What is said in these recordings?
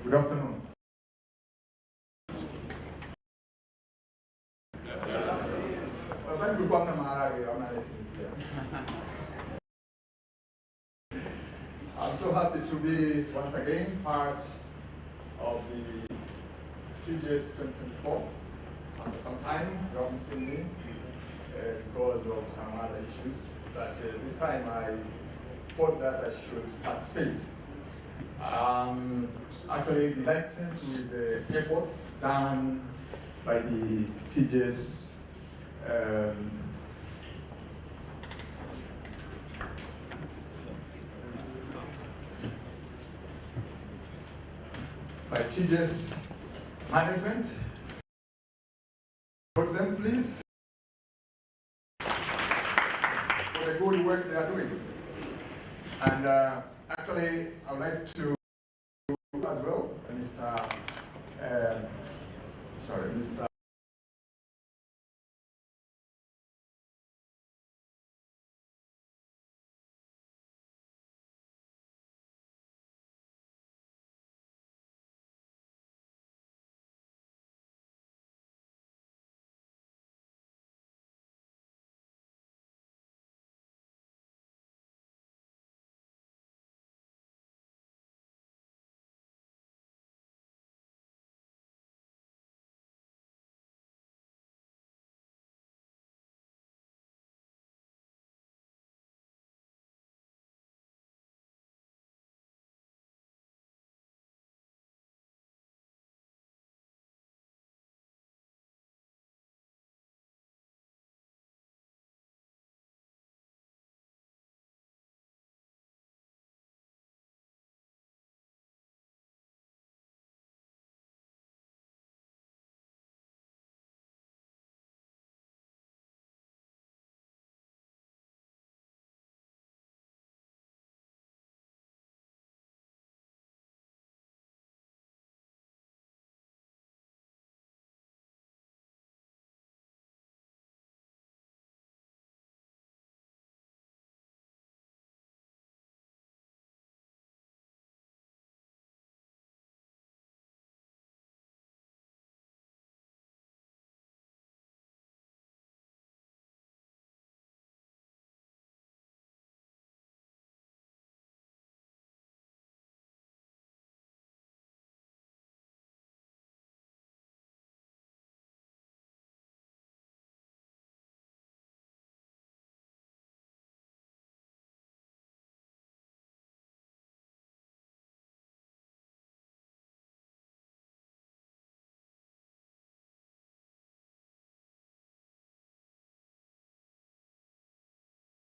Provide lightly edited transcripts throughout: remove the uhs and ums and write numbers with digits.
Good afternoon. I'm so happy to be once again part of the Tgs 2024. After some time, you haven't seen me because of some other issues, but this time I thought that I should participate. Actually delighted with the efforts done by the Tgs management. For them, please, for the good work they are doing. And actually, I would like to as well, Mr.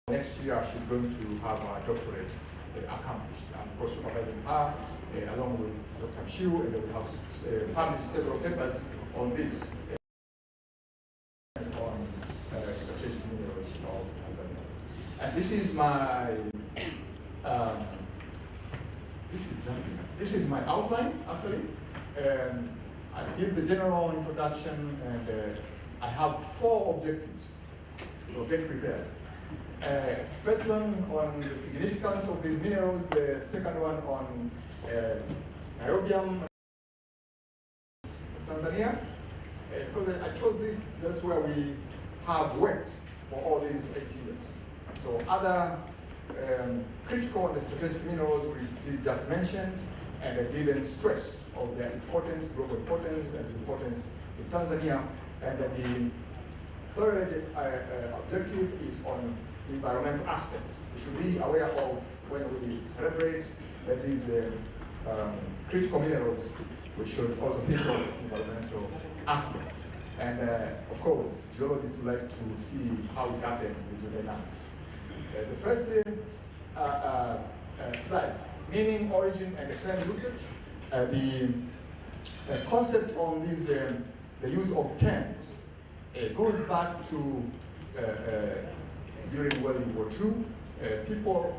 Next year, she's going to have her doctorate accomplished. And of course, supervising her, along with Dr. Shiu, and we have published several papers on this, on strategic minerals of Tanzania. And this is my, this is my outline, actually. I give the general introduction, and I have 4 objectives, so get prepared. First one on the significance of these minerals, the second one on niobium, Tanzania, because I chose this, that's where we have worked for all these 8 years. So other critical and strategic minerals we just mentioned, and given stress of their importance, global importance, and importance in Tanzania. And the third objective is on environmental aspects. We should be aware of when we celebrate these critical minerals. We should also think of environmental aspects. And of course, geologists would like to see how it happened with the lands. The first slide, meaning, origin, and the term usage. The concept on this, the use of terms, goes back to during World War II. People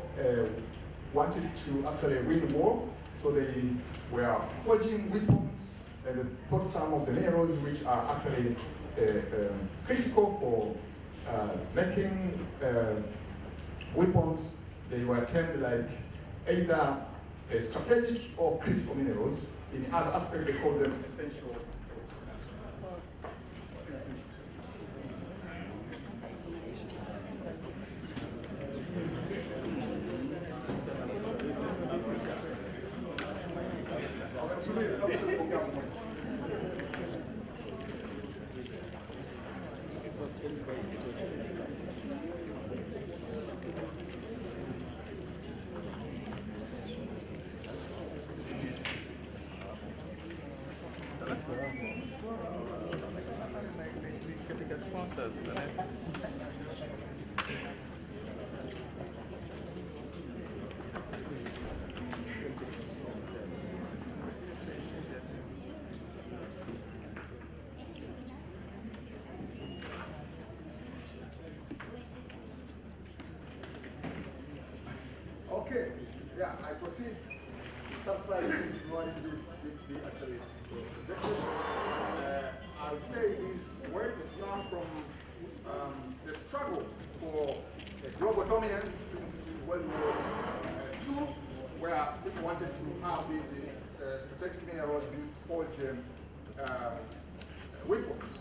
wanted to actually win the war, so they were forging weapons, and they thought some of the minerals which are actually critical for making weapons, they were termed like either strategic or critical minerals. In other aspects, they call them essential. Okay, yeah, I proceed. Some slides which you want to be actually projected. I would say these words start from the struggle for global dominance since World War II, where people wanted to have these strategic minerals to forge weapons.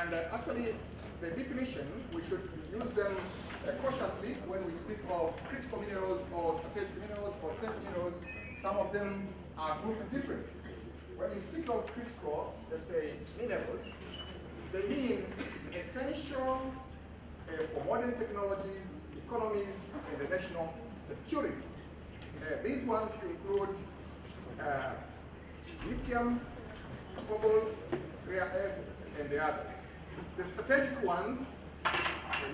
And actually, the definition, we should use them cautiously when we speak of critical minerals or strategic minerals or essential minerals. Some of them are grouped differently. When you speak of critical, let's say, minerals, they mean essential for modern technologies, economies, and the national security. These ones include lithium, cobalt, rare earth, and the others. The strategic ones,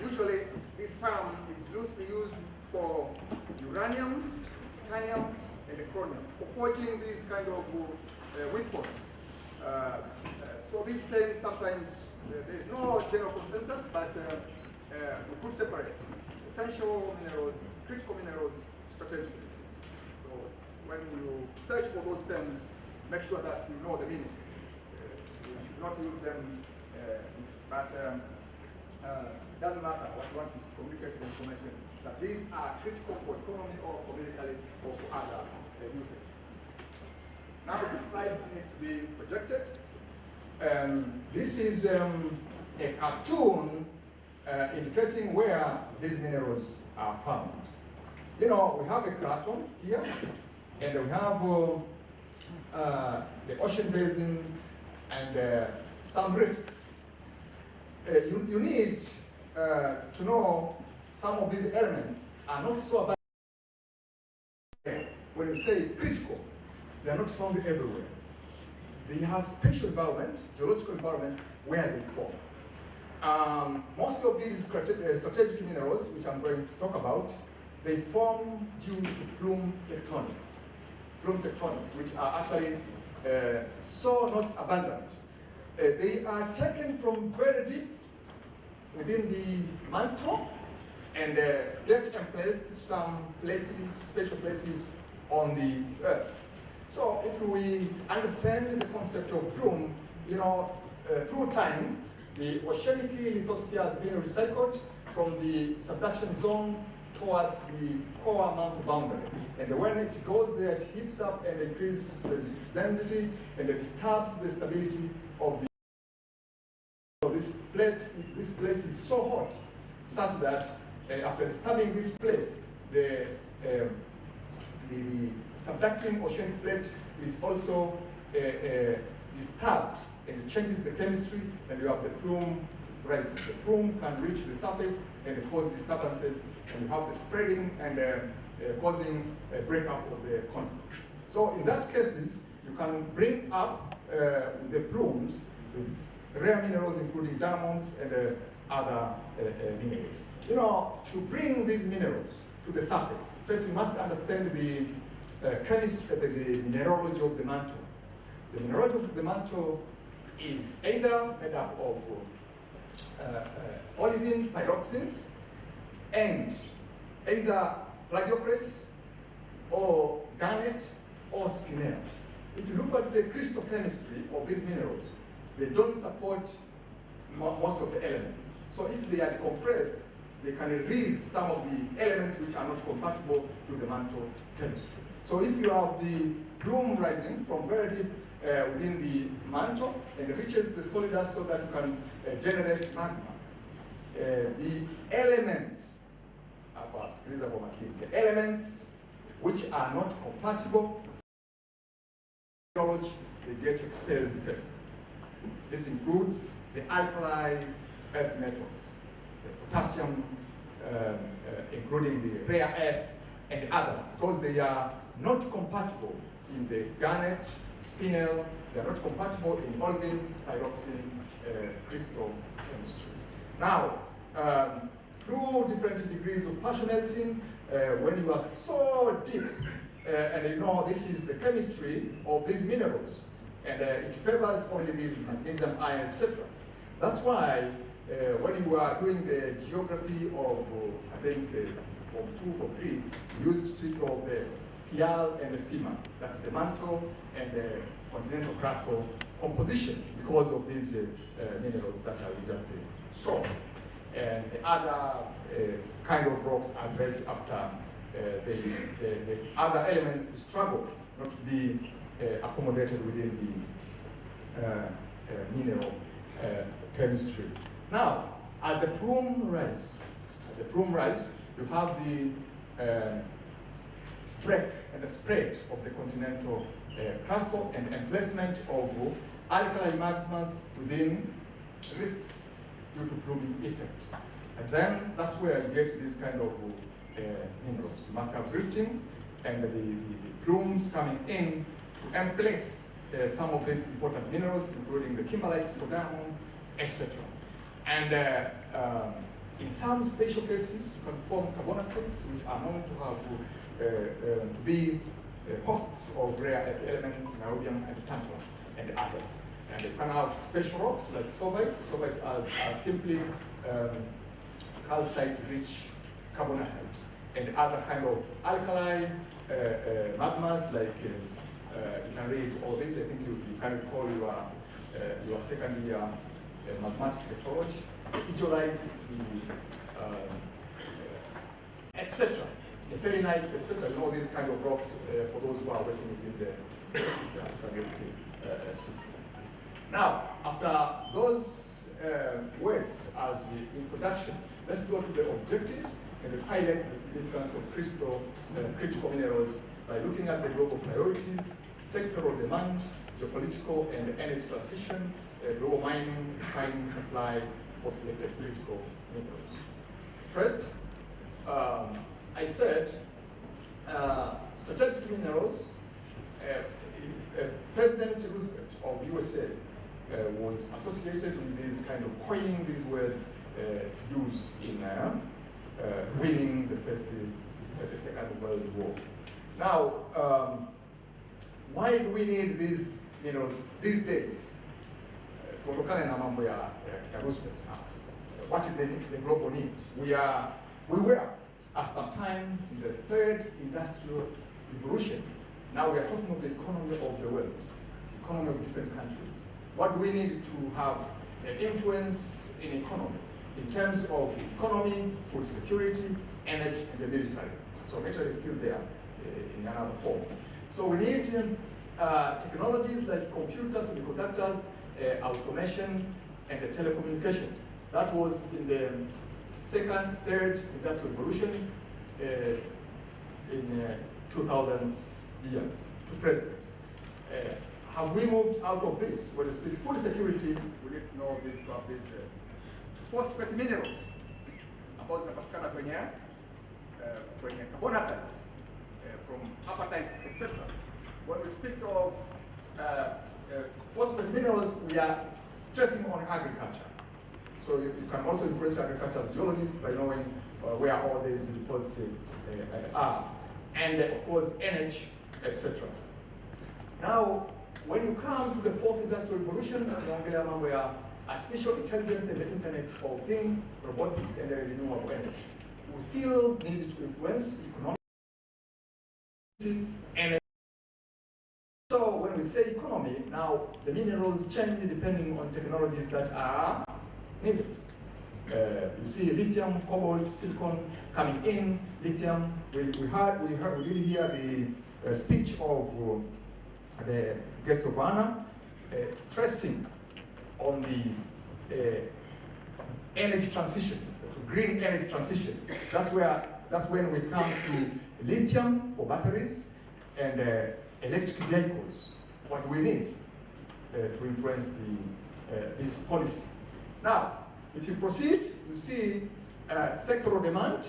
usually this term is loosely used for uranium, titanium, and chromium, for forging these kind of weapons. So these terms sometimes, there is no general consensus, but we could separate essential minerals, critical minerals, strategic minerals. So when you search for those terms, make sure that you know the meaning. You should not use them, but doesn't matter what you want to communicate the information, that these are critical for economy or for military or for other usage. Now the slides need to be projected. This is a cartoon indicating where these minerals are found. You know, we have a craton here, and we have the ocean basin and some rifts. You need to know some of these elements are not so abundant. When you say critical, they are not found everywhere. They have special environment, geological environment, where they form. Most of these strategic minerals, which I'm going to talk about, they form due to plume tectonics. Plume tectonics, which are actually so not abundant. They are taken from very deep within the mantle and get emplaced to some places, special places on the earth. So if we understand the concept of plume, you know, through time, the oceanic lithosphere has been recycled from the subduction zone towards the core mantle boundary. And when it goes there, it heats up and increases its density and it disturbs the stability of the this plate. This place is so hot, such that after disturbing this place, the subducting oceanic plate is also disturbed, and it changes the chemistry, and you have the plume rising. The plume can reach the surface and cause disturbances, and you have the spreading and causing a breakup of the continent. So in that cases, you can bring up the plumes with rare minerals, including diamonds and other minerals. You know, to bring these minerals to the surface, first you must understand the chemistry, the mineralogy of the mantle. The mineralogy of the mantle is either made up of olivine pyroxenes and either plagioclase or garnet or spinel. If you look at the crystal chemistry of these minerals, they don't support most of the elements. So if they are compressed, they can release some of the elements which are not compatible to the mantle chemistry. So if you have the plume rising from very deep within the mantle and reaches the solid dust so that you can generate magma, the elements which are not compatible, they get expelled first. This includes the alkali earth metals, the potassium, including the rare earth, and the others, because they are not compatible in the garnet, spinel, they are not compatible in olivine, pyroxene, crystal chemistry. Now, through different degrees of partial melting, when you are so deep, and you know this is the chemistry of these minerals, and it favors only these magnesium, iron, etc. That's why when you are doing the geography of, I think, Form 2, Form 3, we used to speak of the Sial and the Sima. That's the mantle and the continental crustal composition because of these minerals that we just saw. And the other kind of rocks are built after the other elements struggle not to be accommodated within the mineral chemistry. Now, at the plume rise, you have the break and the spread of the continental crustal and emplacement of alkali magmas within rifts due to pluming effect. And then that's where you get this kind of minerals. You must have drifting and the plumes coming in to emplace some of these important minerals, including the kimberlites for diamonds, etc. And in some special cases, you can form carbonates, which are known to have to be hosts of rare elements, niobium and tantalum, and others. And you can have special rocks like solvite. Solvites are simply calcite-rich carbonatite, and other kind of alkali magmas like you can read all this. I think you can recall your second year magmatic petrology, the etherites, etc. The felinites, etc. You know these kind of rocks for those who are working within the system. Now, after those words as the introduction, let's go to the objectives and highlight the significance of critical minerals by looking at the global priorities, sectoral demand, geopolitical and energy transition, global mining, refining, supply for selected critical minerals. First, I said strategic minerals. President Roosevelt of USA was associated with this kind of coining these words to use in winning the Second World War. Now, why do we need these minerals these days? What is the global need? We were at some time in the third industrial revolution. Now we are talking of the economy of the world, economy of different countries. What do we need to have influence in economy? In terms of economy, food security, energy, and the military. So military is still there in another form. So we need technologies like computers, semiconductors, automation, and telecommunication. That was in the second, third industrial revolution in 2000 years to present. Have we moved out of this? When we speak food security, we need to know this about these phosphate minerals ambazo zinapatikana kwenye carbonatites from apatites, etc. When we speak of phosphate minerals, we are stressing on agriculture. So you can also influence agriculture as geologists by knowing where all these deposits are. And of course, energy, etc. Now, when you come to the fourth industrial revolution, where artificial intelligence and the Internet of Things, robotics, and renewable energy, we still need to influence economic and so when we say economy, now the minerals change depending on technologies that are needed. You see lithium, cobalt, silicon coming in. Lithium, we did hear speech of the guest of honor, stressing on the energy transition, to green energy transition. That's when we come to lithium for batteries and electric vehicles. What we need to influence this policy. Now, if you proceed, you see sectoral demand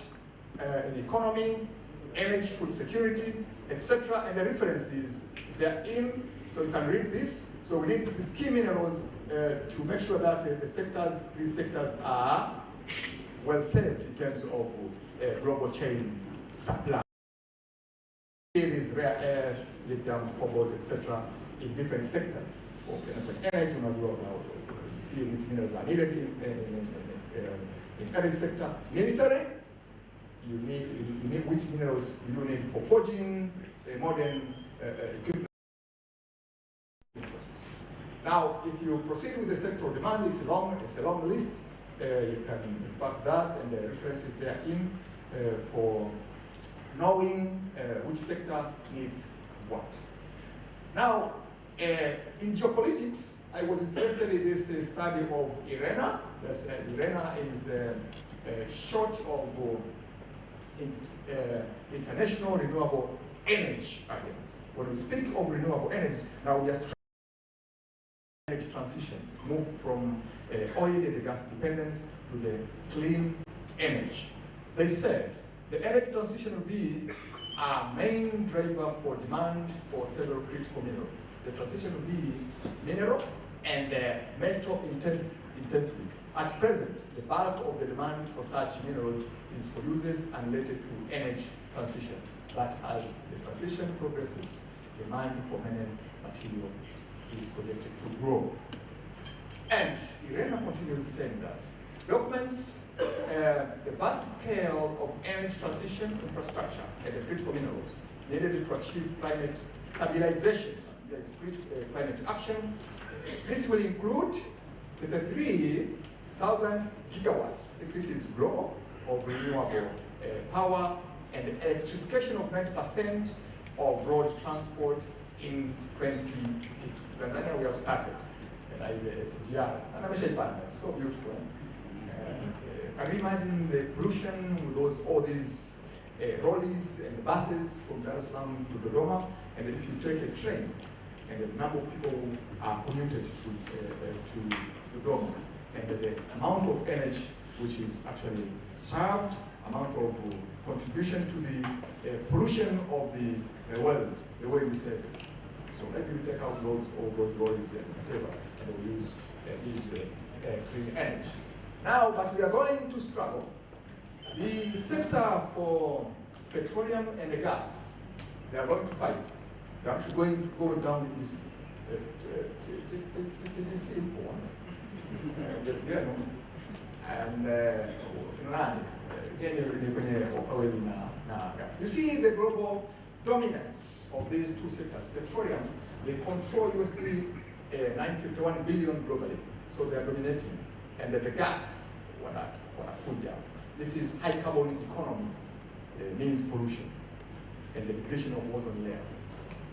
in the economy, energy, food security, etc. And the references they're in, so you can read this. So we need these key minerals to make sure that these sectors are well served in terms of global chain supply. It is rare earth, lithium, cobalt, etc. in different sectors. Energy, you see which minerals are needed in every sector. Military, you need which minerals you need for forging modern equipment. Now, if you proceed with the sectoral demand, it's a long list. You can impact that and the references there in for knowing which sector needs what. Now, in geopolitics, I was interested in this study of IRENA. IRENA is the short of International Renewable Energy Agency. When we speak of renewable energy, now we are energy transition, move from oil and gas dependence to the clean energy. They said the energy transition will be our main driver for demand for several critical minerals. The transition will be mineral and metal intensive. At present, the bulk of the demand for such minerals is for uses unrelated to energy transition. But as the transition progresses, demand for many material is projected to grow. And IRENA continues saying that documents the vast scale of energy transition infrastructure and the critical minerals needed to achieve climate stabilization. There is climate action. This will include the 3,000 gigawatts, this is global, of renewable power and electrification of 90% of road transport in 2050. Tanzania, we have started. SGR, and it's so beautiful. Can you imagine the pollution with all these lorries and buses from Dar es Salaam to Dodoma? And then if you take a train, and the number of people who are commuted to Dodoma, and the amount of energy which is actually served, amount of contribution to the pollution of the world, the way we serve it. So maybe we take out all those lorries and whatever, and we use clean energy. Now, but we are going to struggle. The sector for petroleum and the gas, they are going to fight. They are going to go down this simple this year, and oil and gas. You see the global dominance of these two sectors. Petroleum, they control USD 951 billion globally, so they are dominating. And the gas, what I put down. This is high carbon economy, means pollution and the depletion of ozone layer.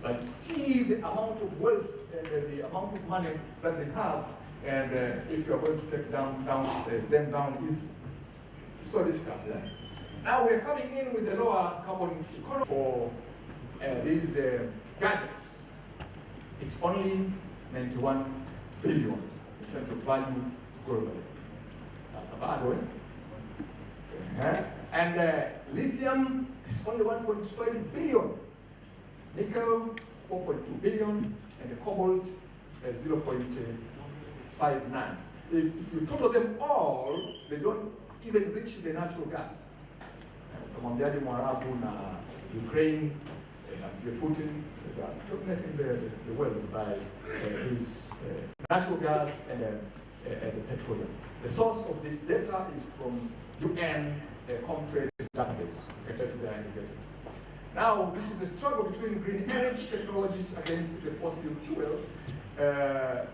But see the amount of wealth and the amount of money that they have, and if you are going to take them down easily. It's so difficult. Now we're coming in with the lower carbon economy for these gadgets. It's only 91 billion in terms of value globally. That's a bad one. And lithium is only 1.5 billion. Nickel, 4.2 billion, and the cobalt, 0.59. If you total them all, they don't even reach the natural gas. Kamwambiaji Mwarabu na Ukraine, Putin, they are dominating the world by his natural gas and the petroleum. The source of this data is from UN Comtrade database, etc. Now, this is a struggle between green energy technologies against the fossil fuel. The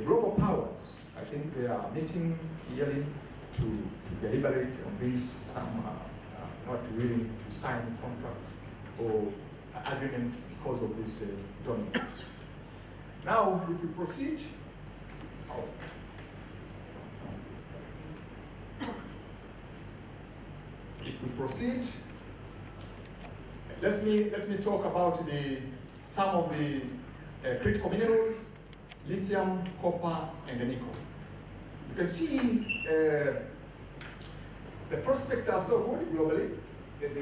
global powers, I think they are meeting yearly to deliberate on this. Some are not willing to sign contracts or agreements because of this dominance. Now, if we proceed, let me talk about some of the critical minerals: lithium, copper, and nickel. You can see the prospects are so good globally.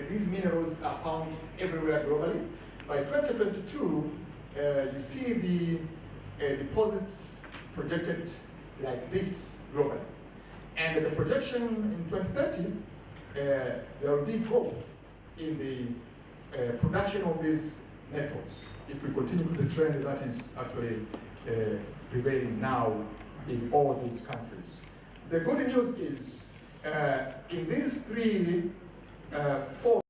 These minerals are found everywhere globally. By 2022, you see the deposits projected like this globally. And the projection in 2030, there will be growth in the production of these metals if we continue to the trend that is actually prevailing now in all these countries. The good news is in these four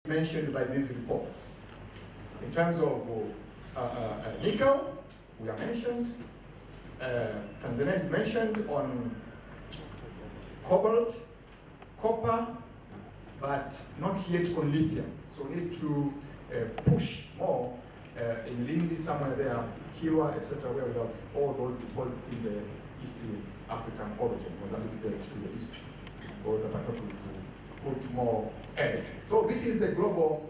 mentioned by these reports, in terms of nickel, we are mentioned, Tanzania is mentioned on cobalt, copper, but not yet on lithium. So we need to push more in Lindi, somewhere there, Kilwa, etc., where we have all those deposits in the East African origin, Mozambique belt to the east, or the Pacific to put more energy. So this is the global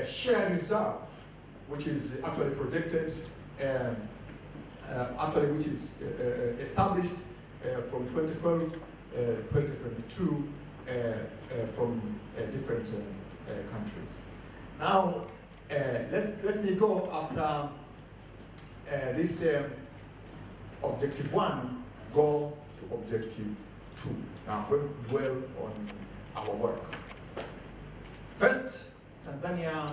share reserve, which is actually projected, which is established from 2012, 2022, from different countries. Now, let me go after this objective 1, go to objective 2. Now, we'll dwell on our work. First, Tanzania